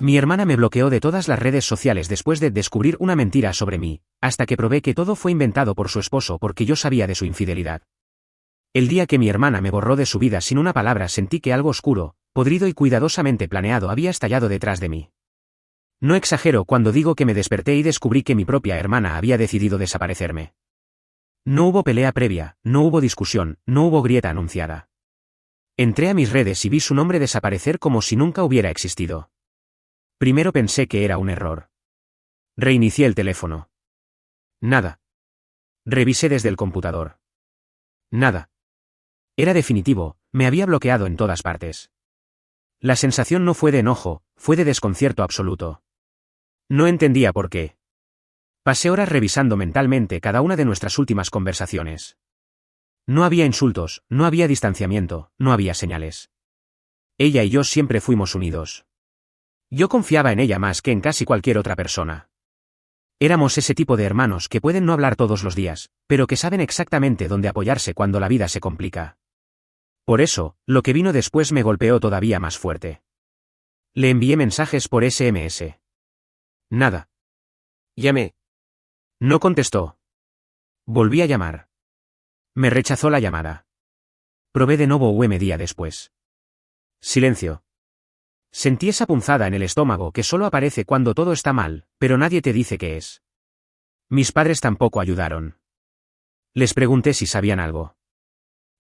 Mi hermana me bloqueó de todas las redes sociales después de descubrir una mentira sobre mí, hasta que probé que todo fue inventado por su esposo porque yo sabía de su infidelidad. El día que mi hermana me borró de su vida sin una palabra sentí que algo oscuro, podrido y cuidadosamente planeado había estallado detrás de mí. No exagero cuando digo que me desperté y descubrí que mi propia hermana había decidido desaparecerme. No hubo pelea previa, no hubo discusión, no hubo grieta anunciada. Entré a mis redes y vi su nombre desaparecer como si nunca hubiera existido. Primero pensé que era un error. Reinicié el teléfono. Nada. Revisé desde el computador. Nada. Era definitivo, me había bloqueado en todas partes. La sensación no fue de enojo, fue de desconcierto absoluto. No entendía por qué. Pasé horas revisando mentalmente cada una de nuestras últimas conversaciones. No había insultos, no había distanciamiento, no había señales. Ella y yo siempre fuimos unidos. Yo confiaba en ella más que en casi cualquier otra persona. Éramos ese tipo de hermanos que pueden no hablar todos los días, pero que saben exactamente dónde apoyarse cuando la vida se complica. Por eso, lo que vino después me golpeó todavía más fuerte. Le envié mensajes por SMS. Nada. Llamé. No contestó. Volví a llamar. Me rechazó la llamada. Probé de nuevo día después. Silencio. Sentí esa punzada en el estómago que solo aparece cuando todo está mal, pero nadie te dice qué es. Mis padres tampoco ayudaron. Les pregunté si sabían algo.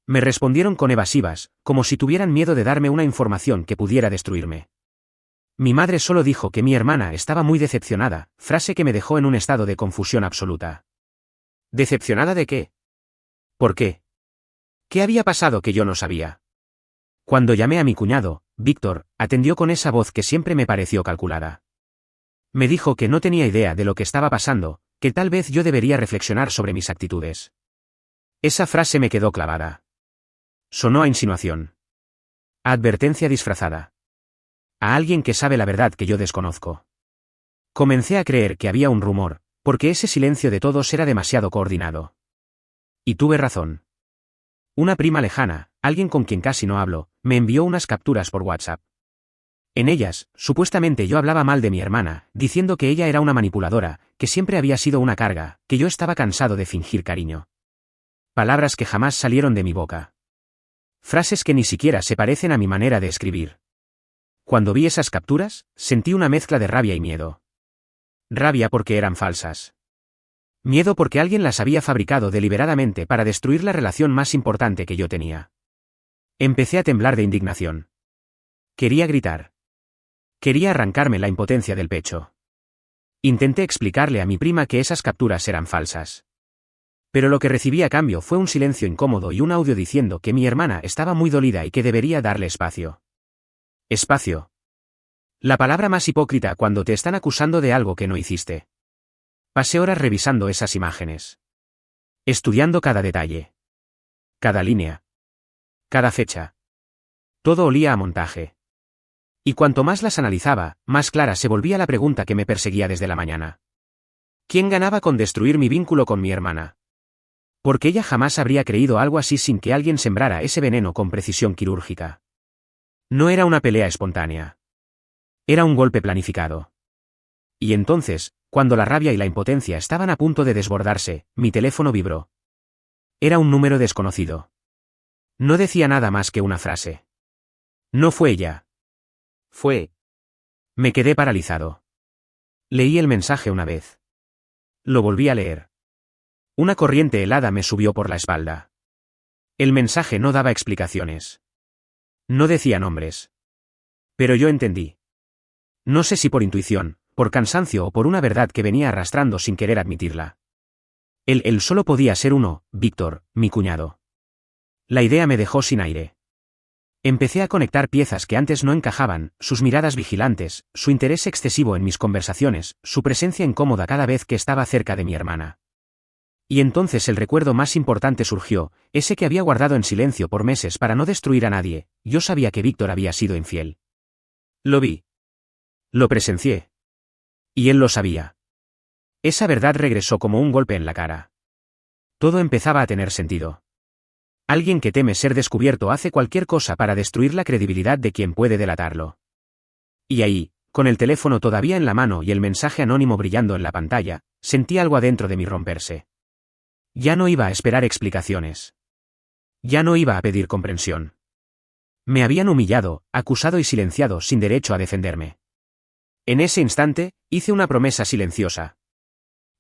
Me respondieron con evasivas, como si tuvieran miedo de darme una información que pudiera destruirme. Mi madre solo dijo que mi hermana estaba muy decepcionada, frase que me dejó en un estado de confusión absoluta. ¿Decepcionada de qué? ¿Por qué? ¿Qué había pasado que yo no sabía? Cuando llamé a mi cuñado, Víctor, atendió con esa voz que siempre me pareció calculada. Me dijo que no tenía idea de lo que estaba pasando, que tal vez yo debería reflexionar sobre mis actitudes. Esa frase me quedó clavada. Sonó a insinuación. A advertencia disfrazada. A alguien que sabe la verdad que yo desconozco. Comencé a creer que había un rumor, porque ese silencio de todos era demasiado coordinado. Y tuve razón. Una prima lejana, alguien con quien casi no hablo, me envió unas capturas por WhatsApp. En ellas, supuestamente yo hablaba mal de mi hermana, diciendo que ella era una manipuladora, que siempre había sido una carga, que yo estaba cansado de fingir cariño. Palabras que jamás salieron de mi boca. Frases que ni siquiera se parecen a mi manera de escribir. Cuando vi esas capturas, sentí una mezcla de rabia y miedo. Rabia porque eran falsas. Miedo porque alguien las había fabricado deliberadamente para destruir la relación más importante que yo tenía. Empecé a temblar de indignación. Quería gritar. Quería arrancarme la impotencia del pecho. Intenté explicarle a mi prima que esas capturas eran falsas. Pero lo que recibí a cambio fue un silencio incómodo y un audio diciendo que mi hermana estaba muy dolida y que debería darle espacio. Espacio. La palabra más hipócrita cuando te están acusando de algo que no hiciste. Pasé horas revisando esas imágenes. Estudiando cada detalle. Cada línea. Cada fecha. Todo olía a montaje. Y cuanto más las analizaba, más clara se volvía la pregunta que me perseguía desde la mañana. ¿Quién ganaba con destruir mi vínculo con mi hermana? Porque ella jamás habría creído algo así sin que alguien sembrara ese veneno con precisión quirúrgica. No era una pelea espontánea. Era un golpe planificado. Y entonces, cuando la rabia y la impotencia estaban a punto de desbordarse, mi teléfono vibró. Era un número desconocido. No decía nada más que una frase. No fue ella. Fue. Me quedé paralizado. Leí el mensaje una vez. Lo volví a leer. Una corriente helada me subió por la espalda. El mensaje no daba explicaciones. No decía nombres. Pero yo entendí. No sé si por intuición, por cansancio o por una verdad que venía arrastrando sin querer admitirla. Él solo podía ser uno, Víctor, mi cuñado. La idea me dejó sin aire. Empecé a conectar piezas que antes no encajaban, sus miradas vigilantes, su interés excesivo en mis conversaciones, su presencia incómoda cada vez que estaba cerca de mi hermana. Y entonces el recuerdo más importante surgió, ese que había guardado en silencio por meses para no destruir a nadie. Yo sabía que Víctor había sido infiel. Lo vi. Lo presencié. Y él lo sabía. Esa verdad regresó como un golpe en la cara. Todo empezaba a tener sentido. Alguien que teme ser descubierto hace cualquier cosa para destruir la credibilidad de quien puede delatarlo. Y ahí, Con el teléfono todavía en la mano y el mensaje anónimo brillando en la pantalla, sentí algo adentro de mí romperse. Ya no iba a esperar explicaciones. Ya no iba a pedir comprensión. Me habían humillado, acusado y silenciado sin derecho a defenderme. En ese instante, hice una promesa silenciosa.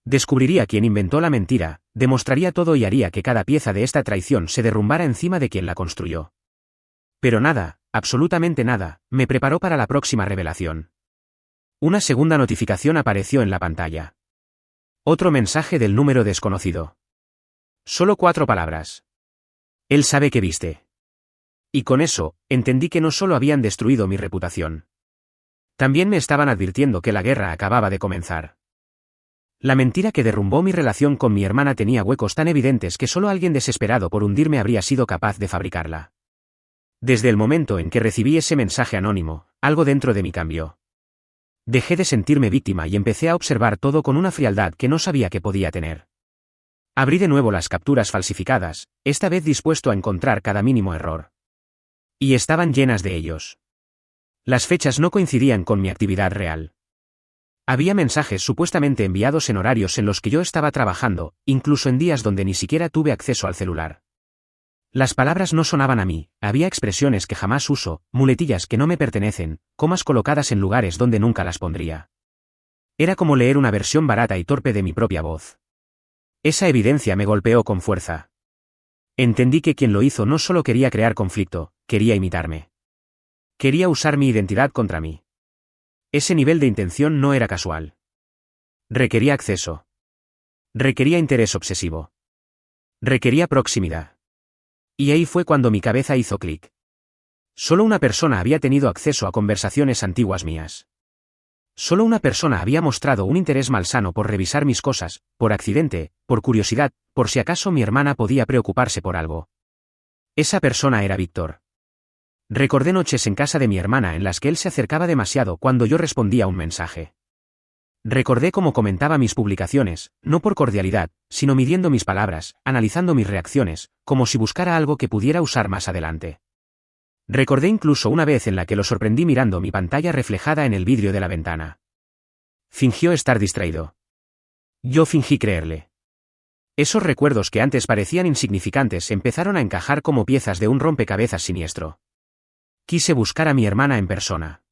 Descubriría quién inventó la mentira, demostraría todo y haría que cada pieza de esta traición se derrumbara encima de quien la construyó. Pero nada, absolutamente nada, me preparó para la próxima revelación. Una segunda notificación apareció en la pantalla. Otro mensaje del número desconocido. Solo 4 palabras. Él sabe que viste. Y con eso, entendí que no solo habían destruido mi reputación. También me estaban advirtiendo que la guerra acababa de comenzar. La mentira que derrumbó mi relación con mi hermana tenía huecos tan evidentes que solo alguien desesperado por hundirme habría sido capaz de fabricarla. Desde el momento en que recibí ese mensaje anónimo, algo dentro de mí cambió. Dejé de sentirme víctima y empecé a observar todo con una frialdad que no sabía que podía tener. Abrí de nuevo las capturas falsificadas, esta vez dispuesto a encontrar cada mínimo error. Y estaban llenas de ellos. Las fechas no coincidían con mi actividad real. Había mensajes supuestamente enviados en horarios en los que yo estaba trabajando, incluso en días donde ni siquiera tuve acceso al celular. Las palabras no sonaban a mí, había expresiones que jamás uso, muletillas que no me pertenecen, comas colocadas en lugares donde nunca las pondría. Era como leer una versión barata y torpe de mi propia voz. Esa evidencia me golpeó con fuerza. Entendí que quien lo hizo no solo quería crear conflicto, quería imitarme. Quería usar mi identidad contra mí. Ese nivel de intención no era casual. Requería acceso. Requería interés obsesivo. Requería proximidad. Y ahí fue cuando mi cabeza hizo clic. Solo una persona había tenido acceso a conversaciones antiguas mías. Solo una persona había mostrado un interés malsano por revisar mis cosas, por accidente, por curiosidad, por si acaso mi hermana podía preocuparse por algo. Esa persona era Víctor. Recordé noches en casa de mi hermana en las que él se acercaba demasiado cuando yo respondía un mensaje. Recordé cómo comentaba mis publicaciones, no por cordialidad, sino midiendo mis palabras, analizando mis reacciones, como si buscara algo que pudiera usar más adelante. Recordé incluso una vez en la que lo sorprendí mirando mi pantalla reflejada en el vidrio de la ventana. Fingió estar distraído. Yo fingí creerle. Esos recuerdos que antes parecían insignificantes empezaron a encajar como piezas de un rompecabezas siniestro. Quise buscar a mi hermana en persona.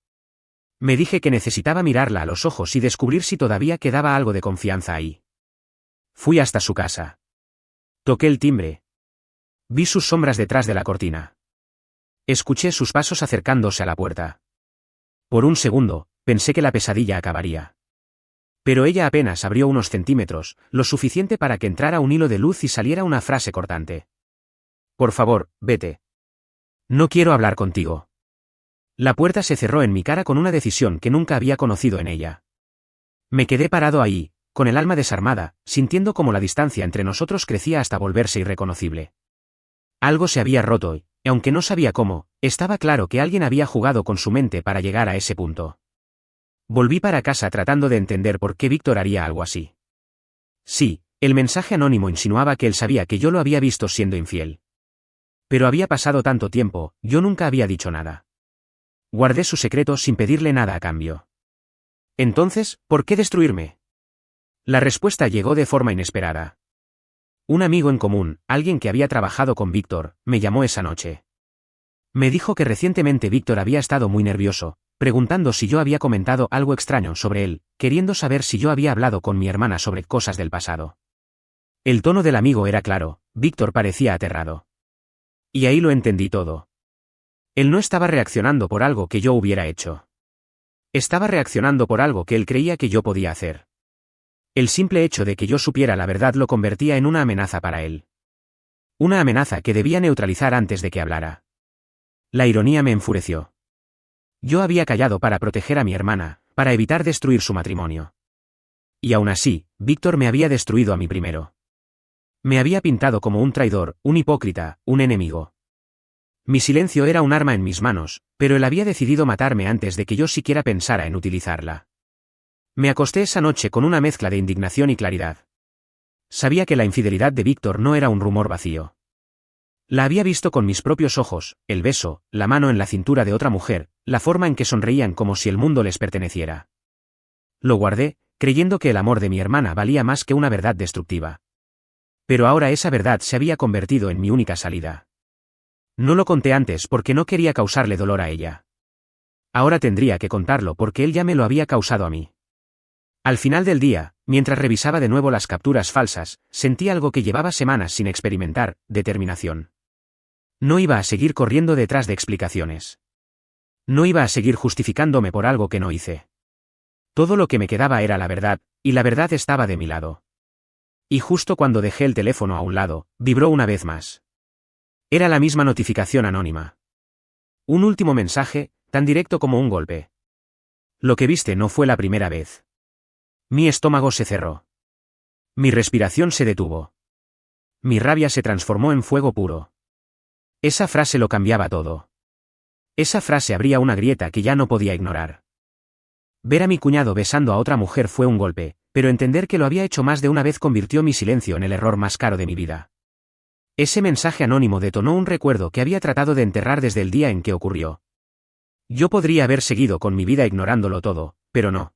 Me dije que necesitaba mirarla a los ojos y descubrir si todavía quedaba algo de confianza ahí. Fui hasta su casa. Toqué el timbre. Vi sus sombras detrás de la cortina. Escuché sus pasos acercándose a la puerta. Por un segundo, pensé que la pesadilla acabaría. Pero ella apenas abrió unos centímetros, lo suficiente para que entrara un hilo de luz y saliera una frase cortante. Por favor, vete. No quiero hablar contigo. La puerta se cerró en mi cara con una decisión que nunca había conocido en ella. Me quedé parado ahí, con el alma desarmada, sintiendo como la distancia entre nosotros crecía hasta volverse irreconocible. Algo se había roto y, aunque no sabía cómo, estaba claro que alguien había jugado con su mente para llegar a ese punto. Volví para casa tratando de entender por qué Víctor haría algo así. Sí, el mensaje anónimo insinuaba que él sabía que yo lo había visto siendo infiel. Pero había pasado tanto tiempo, yo nunca había dicho nada. Guardé su secreto sin pedirle nada a cambio. Entonces, ¿por qué destruirme? La respuesta llegó de forma inesperada. Un amigo en común, alguien que había trabajado con Víctor, me llamó esa noche. Me dijo que recientemente Víctor había estado muy nervioso, preguntando si yo había comentado algo extraño sobre él, queriendo saber si yo había hablado con mi hermana sobre cosas del pasado. El tono del amigo era claro, Víctor parecía aterrado. Y ahí lo entendí todo. Él no estaba reaccionando por algo que yo hubiera hecho. Estaba reaccionando por algo que él creía que yo podía hacer. El simple hecho de que yo supiera la verdad lo convertía en una amenaza para él. Una amenaza que debía neutralizar antes de que hablara. La ironía me enfureció. Yo había callado para proteger a mi hermana, para evitar destruir su matrimonio. Y aún así, Víctor me había destruido a mí primero. Me había pintado como un traidor, un hipócrita, un enemigo. Mi silencio era un arma en mis manos, pero él había decidido matarme antes de que yo siquiera pensara en utilizarla. Me acosté esa noche con una mezcla de indignación y claridad. Sabía que la infidelidad de Víctor no era un rumor vacío. La había visto con mis propios ojos, el beso, la mano en la cintura de otra mujer, la forma en que sonreían como si el mundo les perteneciera. Lo guardé, creyendo que el amor de mi hermana valía más que una verdad destructiva. Pero ahora esa verdad se había convertido en mi única salida. No lo conté antes porque no quería causarle dolor a ella. Ahora tendría que contarlo porque él ya me lo había causado a mí. Al final del día, mientras revisaba de nuevo las capturas falsas, sentí algo que llevaba semanas sin experimentar: determinación. No iba a seguir corriendo detrás de explicaciones. No iba a seguir justificándome por algo que no hice. Todo lo que me quedaba era la verdad, y la verdad estaba de mi lado. Y justo cuando dejé el teléfono a un lado, vibró una vez más. Era la misma notificación anónima. Un último mensaje, tan directo como un golpe. Lo que viste no fue la primera vez. Mi estómago se cerró. Mi respiración se detuvo. Mi rabia se transformó en fuego puro. Esa frase lo cambiaba todo. Esa frase abría una grieta que ya no podía ignorar. Ver a mi cuñado besando a otra mujer fue un golpe, pero entender que lo había hecho más de una vez convirtió mi silencio en el error más caro de mi vida. Ese mensaje anónimo detonó un recuerdo que había tratado de enterrar desde el día en que ocurrió. Yo podría haber seguido con mi vida ignorándolo todo, pero no.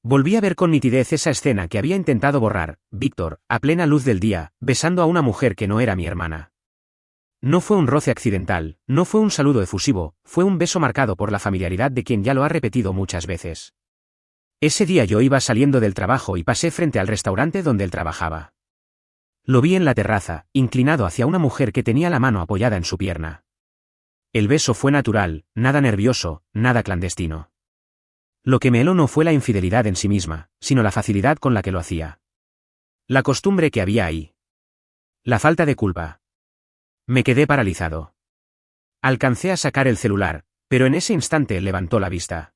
Volví a ver con nitidez esa escena que había intentado borrar: Víctor, a plena luz del día, besando a una mujer que no era mi hermana. No fue un roce accidental, no fue un saludo efusivo, fue un beso marcado por la familiaridad de quien ya lo ha repetido muchas veces. Ese día yo iba saliendo del trabajo y pasé frente al restaurante donde él trabajaba. Lo vi en la terraza, inclinado hacia una mujer que tenía la mano apoyada en su pierna. El beso fue natural, nada nervioso, nada clandestino. Lo que me heló no fue la infidelidad en sí misma, sino la facilidad con la que lo hacía. La costumbre que había ahí. La falta de culpa. Me quedé paralizado. Alcancé a sacar el celular, pero en ese instante levantó la vista.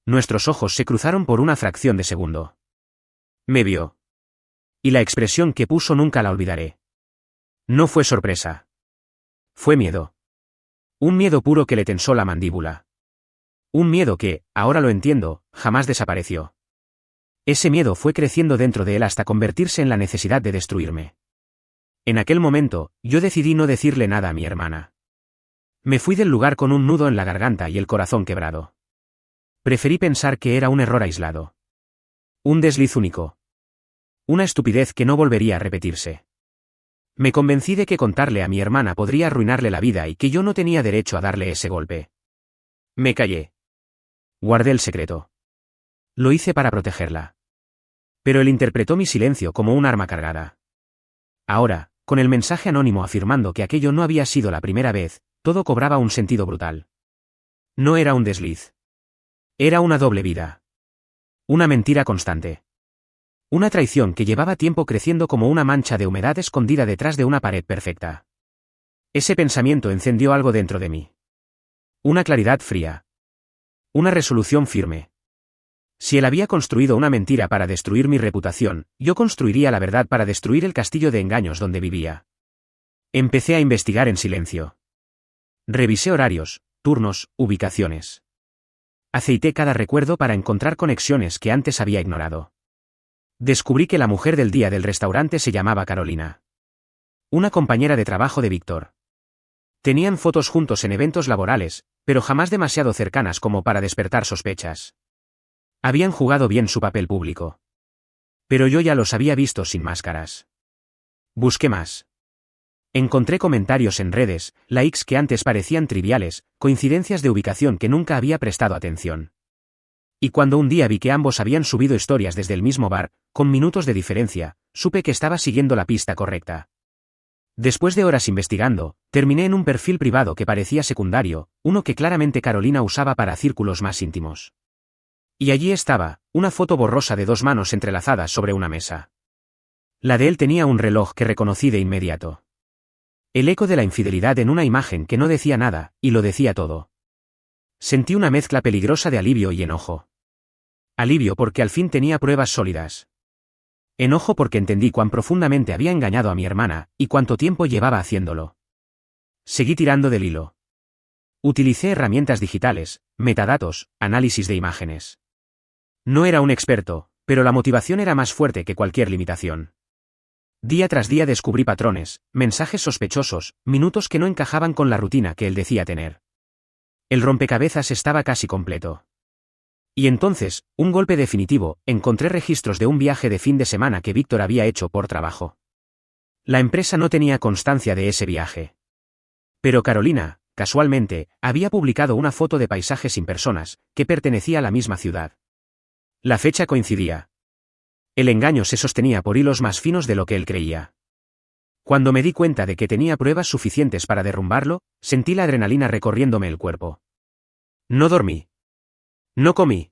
Nuestros ojos se cruzaron por una fracción de segundo. Me vio. Y la expresión que puso nunca la olvidaré. No fue sorpresa. Fue miedo. Un miedo puro que le tensó la mandíbula. Un miedo que, ahora lo entiendo, jamás desapareció. Ese miedo fue creciendo dentro de él hasta convertirse en la necesidad de destruirme. En aquel momento, yo decidí no decirle nada a mi hermana. Me fui del lugar con un nudo en la garganta y el corazón quebrado. Preferí pensar que era un error aislado. Un desliz único. Una estupidez que no volvería a repetirse. Me convencí de que contarle a mi hermana podría arruinarle la vida y que yo no tenía derecho a darle ese golpe. Me callé. Guardé el secreto. Lo hice para protegerla. Pero él interpretó mi silencio como un arma cargada. Ahora, con el mensaje anónimo afirmando que aquello no había sido la primera vez, todo cobraba un sentido brutal. No era un desliz. Era una doble vida. Una mentira constante. Una traición que llevaba tiempo creciendo como una mancha de humedad escondida detrás de una pared perfecta. Ese pensamiento encendió algo dentro de mí. Una claridad fría. Una resolución firme. Si él había construido una mentira para destruir mi reputación, yo construiría la verdad para destruir el castillo de engaños donde vivía. Empecé a investigar en silencio. Revisé horarios, turnos, ubicaciones. Aceité cada recuerdo para encontrar conexiones que antes había ignorado. Descubrí que la mujer del día del restaurante se llamaba Carolina. Una compañera de trabajo de Víctor. Tenían fotos juntos en eventos laborales, pero jamás demasiado cercanas como para despertar sospechas. Habían jugado bien su papel público. Pero yo ya los había visto sin máscaras. Busqué más. Encontré comentarios en redes, likes que antes parecían triviales, coincidencias de ubicación que nunca había prestado atención. Y cuando un día vi que ambos habían subido historias desde el mismo bar, con minutos de diferencia, supe que estaba siguiendo la pista correcta. Después de horas investigando, terminé en un perfil privado que parecía secundario, uno que claramente Carolina usaba para círculos más íntimos. Y allí estaba, una foto borrosa de dos manos entrelazadas sobre una mesa. La de él tenía un reloj que reconocí de inmediato. El eco de la infidelidad en una imagen que no decía nada, y lo decía todo. Sentí una mezcla peligrosa de alivio y enojo. Alivio porque al fin tenía pruebas sólidas. Enojo porque entendí cuán profundamente había engañado a mi hermana, y cuánto tiempo llevaba haciéndolo. Seguí tirando del hilo. Utilicé herramientas digitales, metadatos, análisis de imágenes. No era un experto, pero la motivación era más fuerte que cualquier limitación. Día tras día descubrí patrones, mensajes sospechosos, minutos que no encajaban con la rutina que él decía tener. El rompecabezas estaba casi completo. Y entonces, un golpe definitivo, encontré registros de un viaje de fin de semana que Víctor había hecho por trabajo. La empresa no tenía constancia de ese viaje. Pero Carolina, casualmente, había publicado una foto de paisaje sin personas, que pertenecía a la misma ciudad. La fecha coincidía. El engaño se sostenía por hilos más finos de lo que él creía. Cuando me di cuenta de que tenía pruebas suficientes para derrumbarlo, sentí la adrenalina recorriéndome el cuerpo. No dormí. No comí.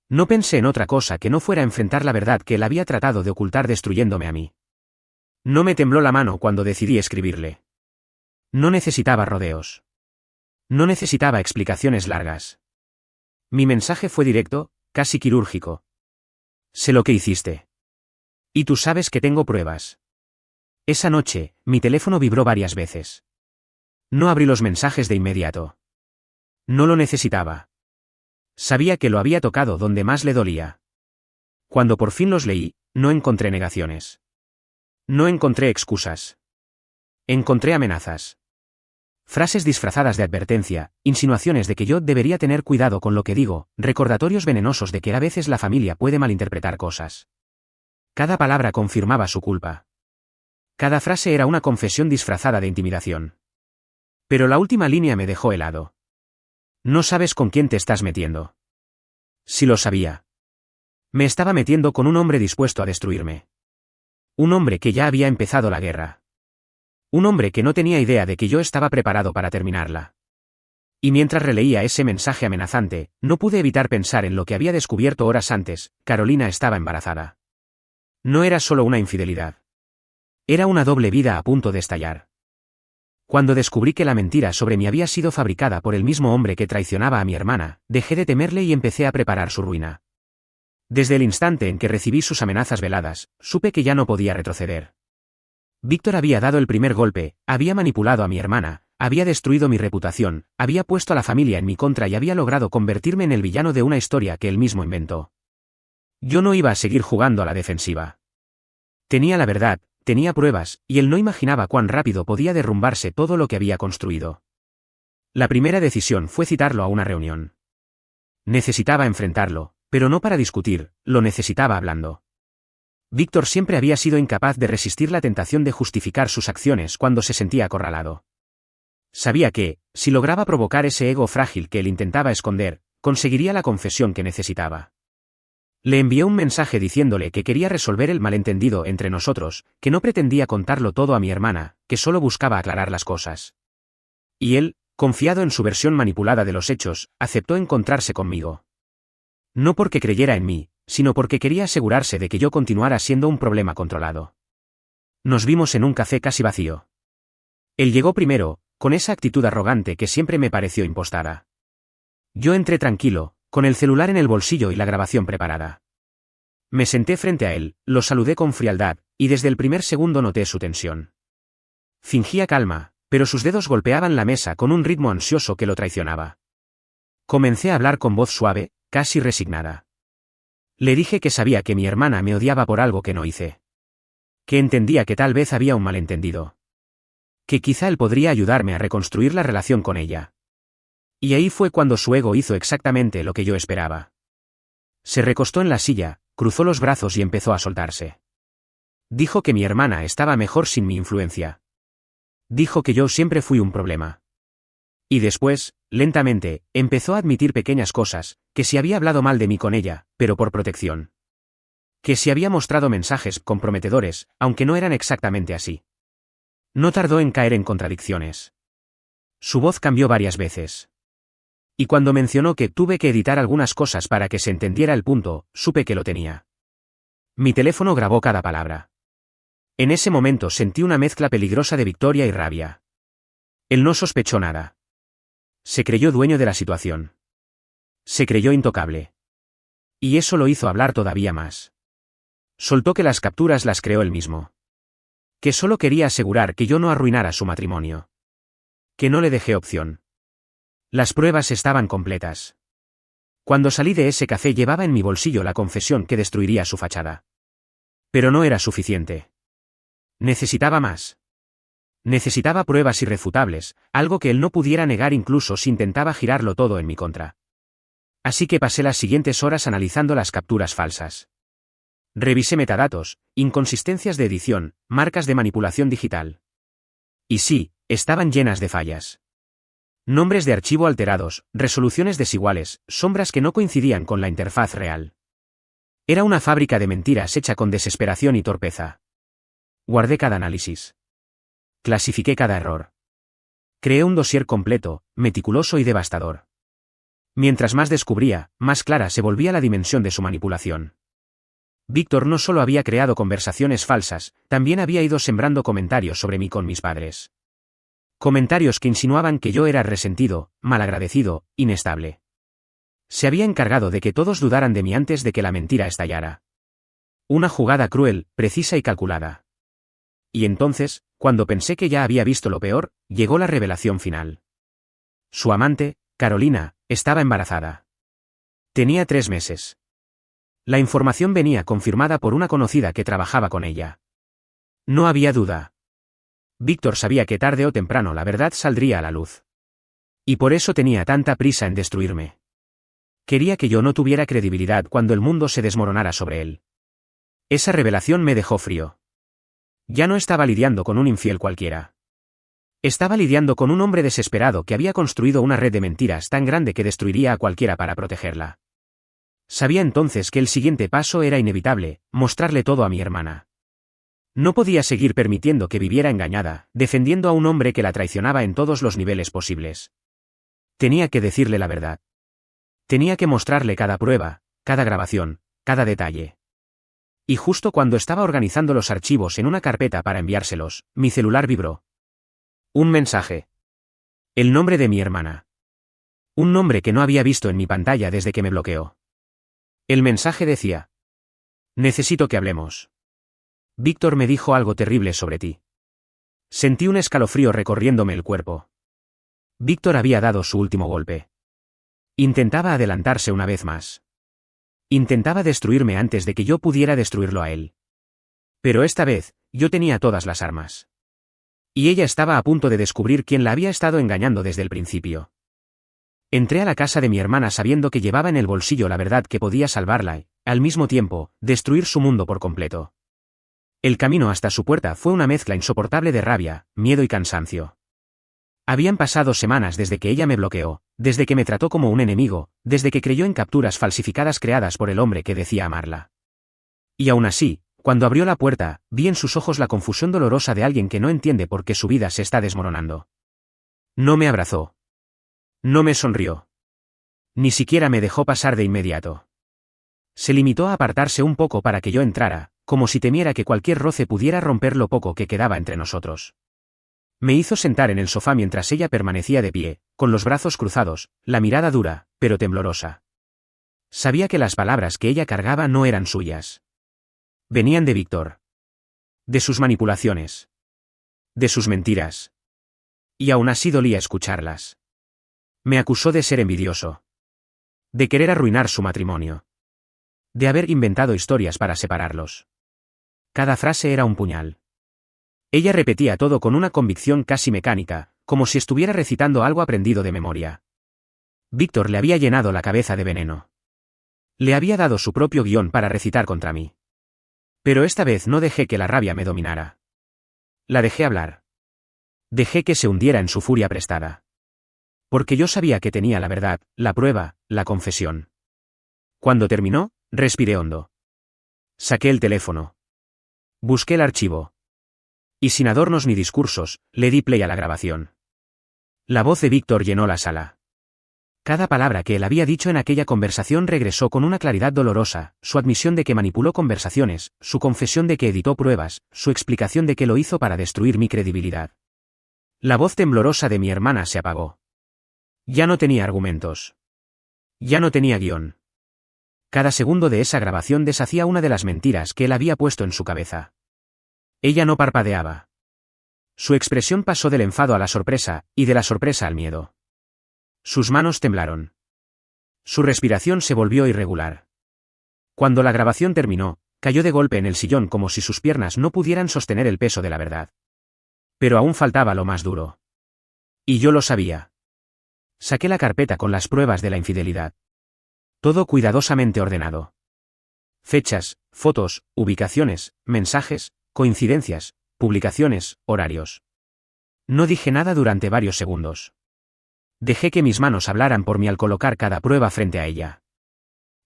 No pensé en otra cosa que no fuera enfrentar la verdad que él había tratado de ocultar destruyéndome a mí. No me tembló la mano cuando decidí escribirle. No necesitaba rodeos. No necesitaba explicaciones largas. Mi mensaje fue directo, casi quirúrgico. Sé lo que hiciste. Y tú sabes que tengo pruebas. Esa noche, mi teléfono vibró varias veces. No abrí los mensajes de inmediato. No lo necesitaba. Sabía que lo había tocado donde más le dolía. Cuando por fin los leí, no encontré negaciones. No encontré excusas. Encontré amenazas. Frases disfrazadas de advertencia, insinuaciones de que yo debería tener cuidado con lo que digo, recordatorios venenosos de que a veces la familia puede malinterpretar cosas. Cada palabra confirmaba su culpa. Cada frase era una confesión disfrazada de intimidación. Pero la última línea me dejó helado. No sabes con quién te estás metiendo. Sí lo sabía. Me estaba metiendo con un hombre dispuesto a destruirme. Un hombre que ya había empezado la guerra. Un hombre que no tenía idea de que yo estaba preparado para terminarla. Y mientras releía ese mensaje amenazante, no pude evitar pensar en lo que había descubierto horas antes: Carolina estaba embarazada. No era solo una infidelidad. Era una doble vida a punto de estallar. Cuando descubrí que la mentira sobre mí había sido fabricada por el mismo hombre que traicionaba a mi hermana, dejé de temerle y empecé a preparar su ruina. Desde el instante en que recibí sus amenazas veladas, supe que ya no podía retroceder. Víctor había dado el primer golpe, había manipulado a mi hermana, había destruido mi reputación, había puesto a la familia en mi contra y había logrado convertirme en el villano de una historia que él mismo inventó. Yo no iba a seguir jugando a la defensiva. Tenía la verdad, tenía pruebas, y él no imaginaba cuán rápido podía derrumbarse todo lo que había construido. La primera decisión fue citarlo a una reunión. Necesitaba enfrentarlo, pero no para discutir, lo necesitaba hablando. Víctor siempre había sido incapaz de resistir la tentación de justificar sus acciones cuando se sentía acorralado. Sabía que, si lograba provocar ese ego frágil que él intentaba esconder, conseguiría la confesión que necesitaba. Le envié un mensaje diciéndole que quería resolver el malentendido entre nosotros, que no pretendía contarlo todo a mi hermana, que solo buscaba aclarar las cosas. Y él, confiado en su versión manipulada de los hechos, aceptó encontrarse conmigo. No porque creyera en mí, sino porque quería asegurarse de que yo continuara siendo un problema controlado. Nos vimos en un café casi vacío. Él llegó primero, con esa actitud arrogante que siempre me pareció impostada. Yo entré tranquilo, con el celular en el bolsillo y la grabación preparada. Me senté frente a él, lo saludé con frialdad, y desde el primer segundo noté su tensión. Fingía calma, pero sus dedos golpeaban la mesa con un ritmo ansioso que lo traicionaba. Comencé a hablar con voz suave, casi resignada. Le dije que sabía que mi hermana me odiaba por algo que no hice. Que entendía que tal vez había un malentendido. Que quizá él podría ayudarme a reconstruir la relación con ella. Y ahí fue cuando su ego hizo exactamente lo que yo esperaba. Se recostó en la silla, cruzó los brazos y empezó a soltarse. Dijo que mi hermana estaba mejor sin mi influencia. Dijo que yo siempre fui un problema. Y después, lentamente, empezó a admitir pequeñas cosas, que si había hablado mal de mí con ella, pero por protección. Que si había mostrado mensajes comprometedores, aunque no eran exactamente así. No tardó en caer en contradicciones. Su voz cambió varias veces. Y cuando mencionó que tuve que editar algunas cosas para que se entendiera el punto, supe que lo tenía. Mi teléfono grabó cada palabra. En ese momento sentí una mezcla peligrosa de victoria y rabia. Él no sospechó nada. Se creyó dueño de la situación. Se creyó intocable. Y eso lo hizo hablar todavía más. Soltó que las capturas las creó él mismo. Que solo quería asegurar que yo no arruinara su matrimonio. Que no le dejé opción. Las pruebas estaban completas. Cuando salí de ese café llevaba en mi bolsillo la confesión que destruiría su fachada. Pero no era suficiente. Necesitaba más. Necesitaba pruebas irrefutables, algo que él no pudiera negar incluso si intentaba girarlo todo en mi contra. Así que pasé las siguientes horas analizando las capturas falsas. Revisé metadatos, inconsistencias de edición, marcas de manipulación digital. Y sí, estaban llenas de fallas. Nombres de archivo alterados, resoluciones desiguales, sombras que no coincidían con la interfaz real. Era una fábrica de mentiras hecha con desesperación y torpeza. Guardé cada análisis. Clasifiqué cada error. Creé un dossier completo, meticuloso y devastador. Mientras más descubría, más clara se volvía la dimensión de su manipulación. Víctor no solo había creado conversaciones falsas, también había ido sembrando comentarios sobre mí con mis padres. Comentarios que insinuaban que yo era resentido, malagradecido, inestable. Se había encargado de que todos dudaran de mí antes de que la mentira estallara. Una jugada cruel, precisa y calculada. Y entonces, cuando pensé que ya había visto lo peor, llegó la revelación final. Su amante, Carolina, estaba embarazada. Tenía 3 meses. La información venía confirmada por una conocida que trabajaba con ella. No había duda. Víctor sabía que tarde o temprano la verdad saldría a la luz. Y por eso tenía tanta prisa en destruirme. Quería que yo no tuviera credibilidad cuando el mundo se desmoronara sobre él. Esa revelación me dejó frío. Ya no estaba lidiando con un infiel cualquiera. Estaba lidiando con un hombre desesperado que había construido una red de mentiras tan grande que destruiría a cualquiera para protegerla. Sabía entonces que el siguiente paso era inevitable, mostrarle todo a mi hermana. No podía seguir permitiendo que viviera engañada, defendiendo a un hombre que la traicionaba en todos los niveles posibles. Tenía que decirle la verdad. Tenía que mostrarle cada prueba, cada grabación, cada detalle. Y justo cuando estaba organizando los archivos en una carpeta para enviárselos, mi celular vibró. Un mensaje. El nombre de mi hermana. Un nombre que no había visto en mi pantalla desde que me bloqueó. El mensaje decía: necesito que hablemos. Víctor me dijo algo terrible sobre ti. Sentí un escalofrío recorriéndome el cuerpo. Víctor había dado su último golpe. Intentaba adelantarse una vez más. Intentaba destruirme antes de que yo pudiera destruirlo a él. Pero esta vez, yo tenía todas las armas. Y ella estaba a punto de descubrir quién la había estado engañando desde el principio. Entré a la casa de mi hermana sabiendo que llevaba en el bolsillo la verdad que podía salvarla y, al mismo tiempo, destruir su mundo por completo. El camino hasta su puerta fue una mezcla insoportable de rabia, miedo y cansancio. Habían pasado semanas desde que ella me bloqueó, desde que me trató como un enemigo, desde que creyó en capturas falsificadas creadas por el hombre que decía amarla. Y aún así, cuando abrió la puerta, vi en sus ojos la confusión dolorosa de alguien que no entiende por qué su vida se está desmoronando. No me abrazó. No me sonrió. Ni siquiera me dejó pasar de inmediato. Se limitó a apartarse un poco para que yo entrara, como si temiera que cualquier roce pudiera romper lo poco que quedaba entre nosotros. Me hizo sentar en el sofá mientras ella permanecía de pie, con los brazos cruzados, la mirada dura, pero temblorosa. Sabía que las palabras que ella cargaba no eran suyas. Venían de Víctor. De sus manipulaciones. De sus mentiras. Y aún así dolía escucharlas. Me acusó de ser envidioso. De querer arruinar su matrimonio. De haber inventado historias para separarlos. Cada frase era un puñal. Ella repetía todo con una convicción casi mecánica, como si estuviera recitando algo aprendido de memoria. Víctor le había llenado la cabeza de veneno. Le había dado su propio guión para recitar contra mí. Pero esta vez no dejé que la rabia me dominara. La dejé hablar. Dejé que se hundiera en su furia prestada. Porque yo sabía que tenía la verdad, la prueba, la confesión. Cuando terminó, respiré hondo. Saqué el teléfono. Busqué el archivo. Y sin adornos ni discursos, le di play a la grabación. La voz de Víctor llenó la sala. Cada palabra que él había dicho en aquella conversación regresó con una claridad dolorosa, su admisión de que manipuló conversaciones, su confesión de que editó pruebas, su explicación de que lo hizo para destruir mi credibilidad. La voz temblorosa de mi hermana se apagó. Ya no tenía argumentos. Ya no tenía guión. Cada segundo de esa grabación deshacía una de las mentiras que él había puesto en su cabeza. Ella no parpadeaba. Su expresión pasó del enfado a la sorpresa, y de la sorpresa al miedo. Sus manos temblaron. Su respiración se volvió irregular. Cuando la grabación terminó, cayó de golpe en el sillón como si sus piernas no pudieran sostener el peso de la verdad. Pero aún faltaba lo más duro. Y yo lo sabía. Saqué la carpeta con las pruebas de la infidelidad. Todo cuidadosamente ordenado. Fechas, fotos, ubicaciones, mensajes, coincidencias, publicaciones, horarios. No dije nada durante varios segundos. Dejé que mis manos hablaran por mí al colocar cada prueba frente a ella.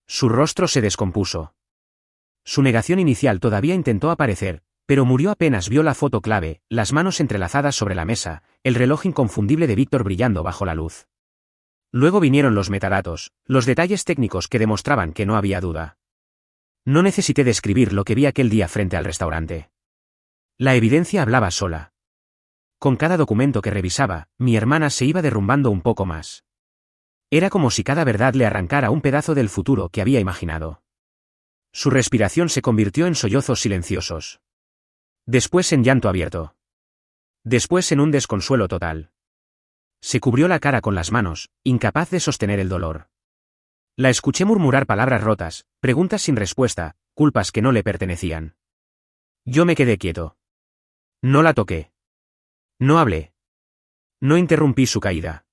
Su rostro se descompuso. Su negación inicial todavía intentó aparecer, pero murió apenas vio la foto clave, las manos entrelazadas sobre la mesa, el reloj inconfundible de Víctor brillando bajo la luz. Luego vinieron los metadatos, los detalles técnicos que demostraban que no había duda. No necesité describir lo que vi aquel día frente al restaurante. La evidencia hablaba sola. Con cada documento que revisaba, mi hermana se iba derrumbando un poco más. Era como si cada verdad le arrancara un pedazo del futuro que había imaginado. Su respiración se convirtió en sollozos silenciosos. Después en llanto abierto. Después en un desconsuelo total. Se cubrió la cara con las manos, incapaz de sostener el dolor. La escuché murmurar palabras rotas, preguntas sin respuesta, culpas que no le pertenecían. Yo me quedé quieto. No la toqué. No hablé. No interrumpí su caída.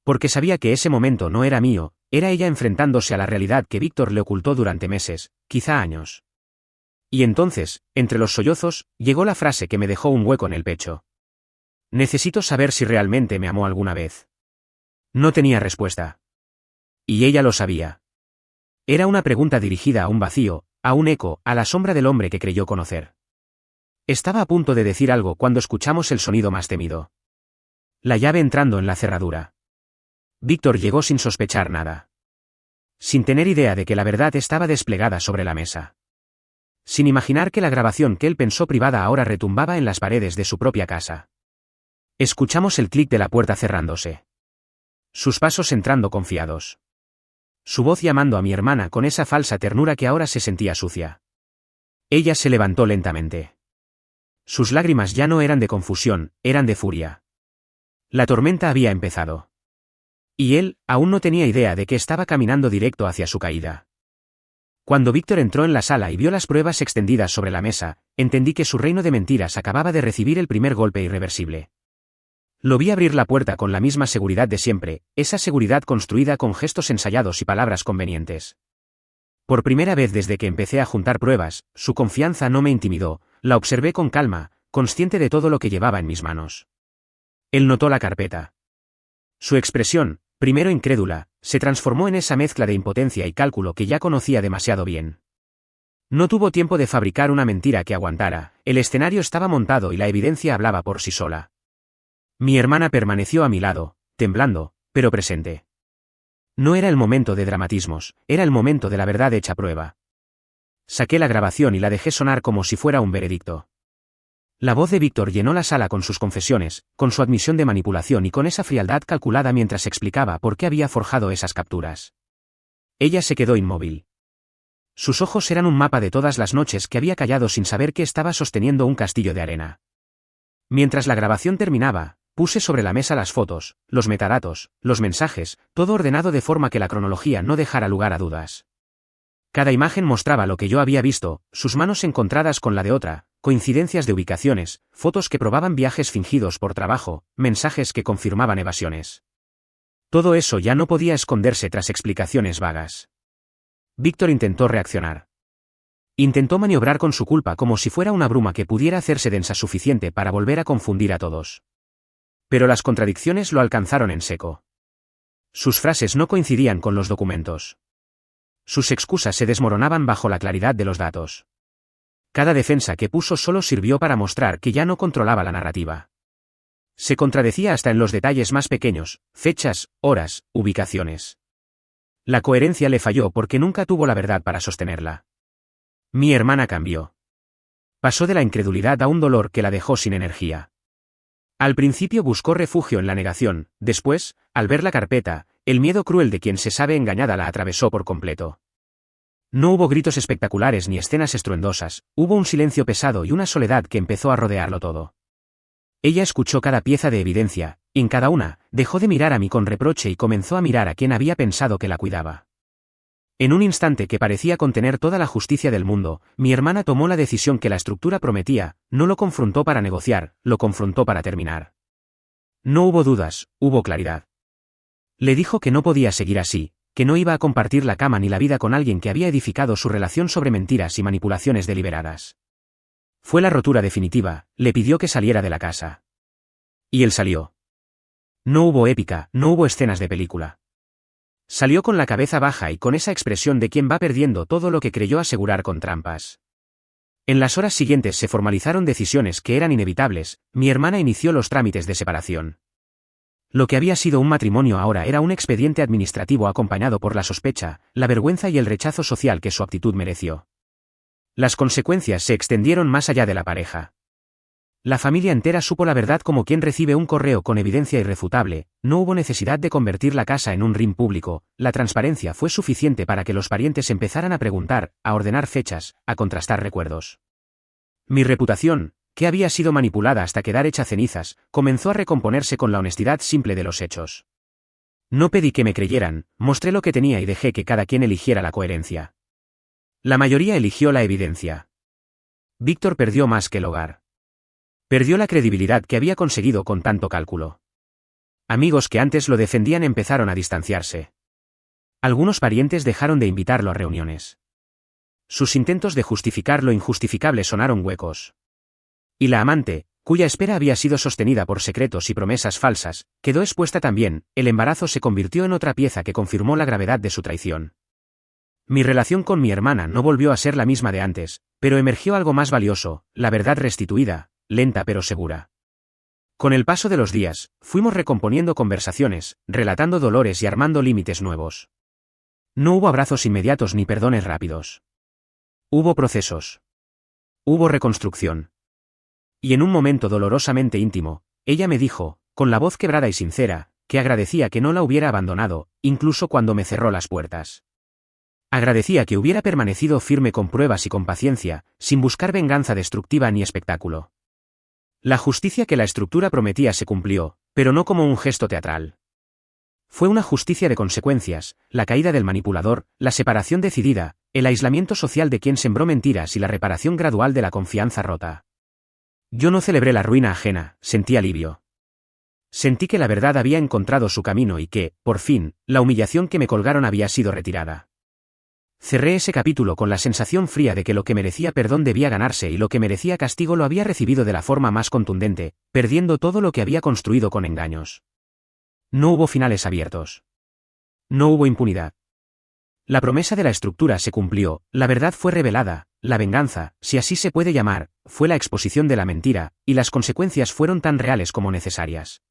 Porque sabía que ese momento no era mío, era ella enfrentándose a la realidad que Víctor le ocultó durante meses, quizá años. Y entonces, entre los sollozos, llegó la frase que me dejó un hueco en el pecho. Necesito saber si realmente me amó alguna vez. No tenía respuesta. Y ella lo sabía. Era una pregunta dirigida a un vacío, a un eco, a la sombra del hombre que creyó conocer. Estaba a punto de decir algo cuando escuchamos el sonido más temido. La llave entrando en la cerradura. Víctor llegó sin sospechar nada. Sin tener idea de que la verdad estaba desplegada sobre la mesa. Sin imaginar que la grabación que él pensó privada ahora retumbaba en las paredes de su propia casa. Escuchamos el clic de la puerta cerrándose. Sus pasos entrando confiados. Su voz llamando a mi hermana con esa falsa ternura que ahora se sentía sucia. Ella se levantó lentamente. Sus lágrimas ya no eran de confusión, eran de furia. La tormenta había empezado. Y él, aún no tenía idea de que estaba caminando directo hacia su caída. Cuando Víctor entró en la sala y vio las pruebas extendidas sobre la mesa, entendí que su reino de mentiras acababa de recibir el primer golpe irreversible. Lo vi abrir la puerta con la misma seguridad de siempre, esa seguridad construida con gestos ensayados y palabras convenientes. Por primera vez desde que empecé a juntar pruebas, su confianza no me intimidó, la observé con calma, consciente de todo lo que llevaba en mis manos. Él notó la carpeta. Su expresión, primero incrédula, se transformó en esa mezcla de impotencia y cálculo que ya conocía demasiado bien. No tuvo tiempo de fabricar una mentira que aguantara, el escenario estaba montado y la evidencia hablaba por sí sola. Mi hermana permaneció a mi lado, temblando, pero presente. No era el momento de dramatismos, era el momento de la verdad hecha prueba. Saqué la grabación y la dejé sonar como si fuera un veredicto. La voz de Víctor llenó la sala con sus confesiones, con su admisión de manipulación y con esa frialdad calculada mientras explicaba por qué había forjado esas capturas. Ella se quedó inmóvil. Sus ojos eran un mapa de todas las noches que había callado sin saber que estaba sosteniendo un castillo de arena. Mientras la grabación terminaba, puse sobre la mesa las fotos, los metadatos, los mensajes, todo ordenado de forma que la cronología no dejara lugar a dudas. Cada imagen mostraba lo que yo había visto, sus manos encontradas con la de otra, coincidencias de ubicaciones, fotos que probaban viajes fingidos por trabajo, mensajes que confirmaban evasiones. Todo eso ya no podía esconderse tras explicaciones vagas. Víctor intentó reaccionar. Intentó maniobrar con su culpa como si fuera una bruma que pudiera hacerse densa suficiente para volver a confundir a todos. Pero las contradicciones lo alcanzaron en seco. Sus frases no coincidían con los documentos. Sus excusas se desmoronaban bajo la claridad de los datos. Cada defensa que puso solo sirvió para mostrar que ya no controlaba la narrativa. Se contradecía hasta en los detalles más pequeños, fechas, horas, ubicaciones. La coherencia le falló porque nunca tuvo la verdad para sostenerla. Mi hermana cambió. Pasó de la incredulidad a un dolor que la dejó sin energía. Al principio buscó refugio en la negación, después, al ver la carpeta, el miedo cruel de quien se sabe engañada la atravesó por completo. No hubo gritos espectaculares ni escenas estruendosas, hubo un silencio pesado y una soledad que empezó a rodearlo todo. Ella escuchó cada pieza de evidencia, y en cada una, dejó de mirar a mí con reproche y comenzó a mirar a quien había pensado que la cuidaba. En un instante que parecía contener toda la justicia del mundo, mi hermana tomó la decisión que la estructura prometía, no lo confrontó para negociar, lo confrontó para terminar. No hubo dudas, hubo claridad. Le dijo que no podía seguir así, que no iba a compartir la cama ni la vida con alguien que había edificado su relación sobre mentiras y manipulaciones deliberadas. Fue la rotura definitiva, le pidió que saliera de la casa. Y él salió. No hubo épica, no hubo escenas de película. Salió con la cabeza baja y con esa expresión de quien va perdiendo todo lo que creyó asegurar con trampas. En las horas siguientes se formalizaron decisiones que eran inevitables, mi hermana inició los trámites de separación. Lo que había sido un matrimonio ahora era un expediente administrativo acompañado por la sospecha, la vergüenza y el rechazo social que su actitud mereció. Las consecuencias se extendieron más allá de la pareja. La familia entera supo la verdad como quien recibe un correo con evidencia irrefutable, no hubo necesidad de convertir la casa en un ring público, la transparencia fue suficiente para que los parientes empezaran a preguntar, a ordenar fechas, a contrastar recuerdos. Mi reputación, que había sido manipulada hasta quedar hecha cenizas, comenzó a recomponerse con la honestidad simple de los hechos. No pedí que me creyeran, mostré lo que tenía y dejé que cada quien eligiera la coherencia. La mayoría eligió la evidencia. Víctor perdió más que el hogar. Perdió la credibilidad que había conseguido con tanto cálculo. Amigos que antes lo defendían empezaron a distanciarse. Algunos parientes dejaron de invitarlo a reuniones. Sus intentos de justificar lo injustificable sonaron huecos. Y la amante, cuya espera había sido sostenida por secretos y promesas falsas, quedó expuesta también, el embarazo se convirtió en otra pieza que confirmó la gravedad de su traición. Mi relación con mi hermana no volvió a ser la misma de antes, pero emergió algo más valioso, la verdad restituida, lenta pero segura. Con el paso de los días, fuimos recomponiendo conversaciones, relatando dolores y armando límites nuevos. No hubo abrazos inmediatos ni perdones rápidos. Hubo procesos. Hubo reconstrucción. Y en un momento dolorosamente íntimo, ella me dijo, con la voz quebrada y sincera, que agradecía que no la hubiera abandonado, incluso cuando me cerró las puertas. Agradecía que hubiera permanecido firme con pruebas y con paciencia, sin buscar venganza destructiva ni espectáculo. La justicia que la estructura prometía se cumplió, pero no como un gesto teatral. Fue una justicia de consecuencias, la caída del manipulador, la separación decidida, el aislamiento social de quien sembró mentiras y la reparación gradual de la confianza rota. Yo no celebré la ruina ajena, sentí alivio. Sentí que la verdad había encontrado su camino y que, por fin, la humillación que me colgaron había sido retirada. Cerré ese capítulo con la sensación fría de que lo que merecía perdón debía ganarse y lo que merecía castigo lo había recibido de la forma más contundente, perdiendo todo lo que había construido con engaños. No hubo finales abiertos. No hubo impunidad. La promesa de la estructura se cumplió, la verdad fue revelada, la venganza, si así se puede llamar, fue la exposición de la mentira, y las consecuencias fueron tan reales como necesarias.